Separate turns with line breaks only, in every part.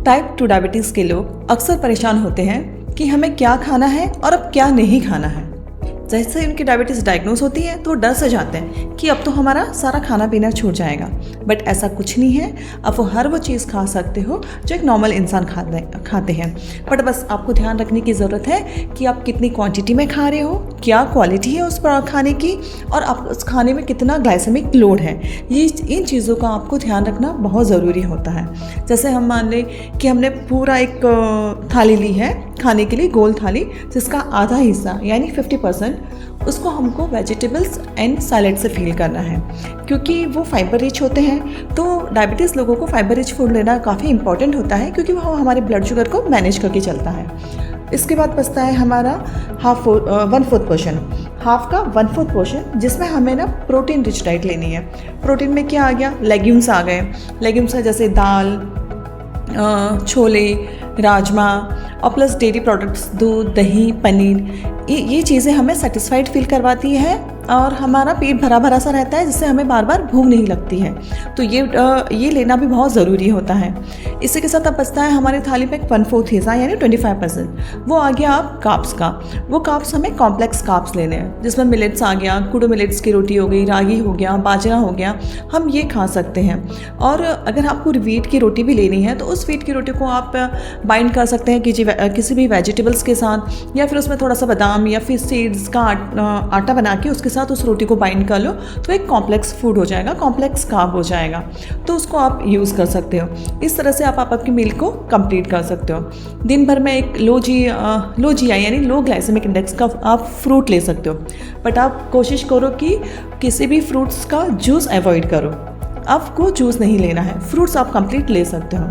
Type 2 diabetes के लोग अक्सर परेशान होते हैं कि हमें क्या खाना है और अब क्या नहीं खाना है। जैसे उनकी डायबिटीज़ डायग्नोस होती है तो डर से जाते हैं कि अब तो हमारा सारा खाना पीना छूट जाएगा, बट ऐसा कुछ नहीं है। अब वो हर वो चीज़ खा सकते हो जो एक नॉर्मल इंसान खाते हैं। बट बस आपको ध्यान रखने की ज़रूरत है कि आप कितनी क्वांटिटी में खा रहे हो, क्या क्वालिटी है उस खाने की, और आप उस खाने में कितना ग्लाइसेमिक लोड है। ये इन चीज़ों का आपको ध्यान रखना बहुत ज़रूरी होता है। जैसे हम मान लें कि हमने पूरा एक थाली ली है खाने के लिए, गोल थाली, जिसका आधा हिस्सा यानी 50% उसको हमको वेजिटेबल्स एंड सैलेड से फिल करना है, क्योंकि वो फाइबर रिच होते हैं। तो डायबिटीज़ लोगों को फाइबर रिच फूड लेना काफ़ी इंपॉर्टेंट होता है, क्योंकि वो हमारे ब्लड शुगर को मैनेज करके चलता है। इसके बाद बचता है हमारा 1/4 पोर्शन, हाफ का 1/4 पोर्शन, जिसमें हमें ना प्रोटीन रिच डाइट लेनी है। प्रोटीन में क्या आ गया, लेग्यूम्स आ गए। लेग्यूम्स है जैसे दाल, छोले, राजमा, और प्लस डेयरी प्रोडक्ट्स, दूध, दही, पनीर। ये चीज़ें हमें सेटिस्फाइड फील करवाती है और हमारा पेट भरा भरा सा रहता है, जिससे हमें बार बार भूख नहीं लगती है। तो ये लेना भी बहुत ज़रूरी होता है। इसी के साथ अब बचता है हमारी थाली में 1/4 हिस्सा यानी 25%, वो आ गया आप कार्ब्स का। वो कार्ब्स हमें कॉम्प्लेक्स कार्ब्स लेने हैं, जिसमें मिलेट्स आ गया, कुडो मिलेट्स की रोटी हो गई, रागी हो गया, बाजरा हो गया, हम ये खा सकते हैं। और अगर आपको व्हीट की रोटी भी लेनी है तो उस व्हीट की रोटी को आप बाइंड कर सकते हैं किसी भी वेजिटेबल्स के साथ, या फिर उसमें थोड़ा सा बादाम या फिर सीड्स का आटा बना के उसके साथ उस रोटी को बाइंड कर लो, तो एक कॉम्प्लेक्स फूड हो जाएगा, कॉम्प्लेक्स कार्ब हो जाएगा। तो उसको आप यूज़ कर सकते हो। इस तरह से आप आपकी मील को कंप्लीट कर सकते हो। दिन भर में एक लो GI यानी लो ग्लाइसेमिक इंडेक्स का आप फ्रूट ले सकते हो, बट आप कोशिश करो कि किसी भी फ्रूट्स का जूस अवॉइड करो। आपको जूस नहीं लेना है, फ्रूट्स आप कंप्लीट ले सकते हो।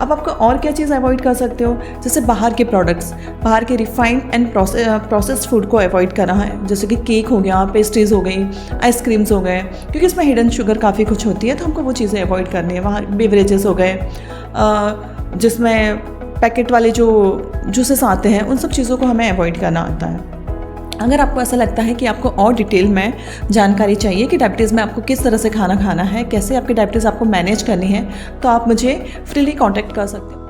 अब आपको और क्या चीज़ अवॉइड कर सकते हो, जैसे बाहर के प्रोडक्ट्स, बाहर के रिफाइंड एंड प्रोसेस्ड फूड को अवॉइड करना है, जैसे कि केक हो गया, पेस्ट्रीज़ हो गई, आइसक्रीम्स हो गए, क्योंकि इसमें हिडन शुगर काफ़ी कुछ होती है, तो हमको वो चीज़ें अवॉइड करनी है। वहाँ बेवरेजेस हो गए, जिसमें पैकेट वाले जो जूसेस आते हैं, उन सब चीज़ों को हमें अवॉइड करना आता है। अगर आपको ऐसा लगता है कि आपको और डिटेल में जानकारी चाहिए कि डायबिटीज़ में आपको किस तरह से खाना खाना है, कैसे आपकी डायबिटीज़ आपको मैनेज करनी है, तो आप मुझे फ्रीली कांटेक्ट कर सकते हैं।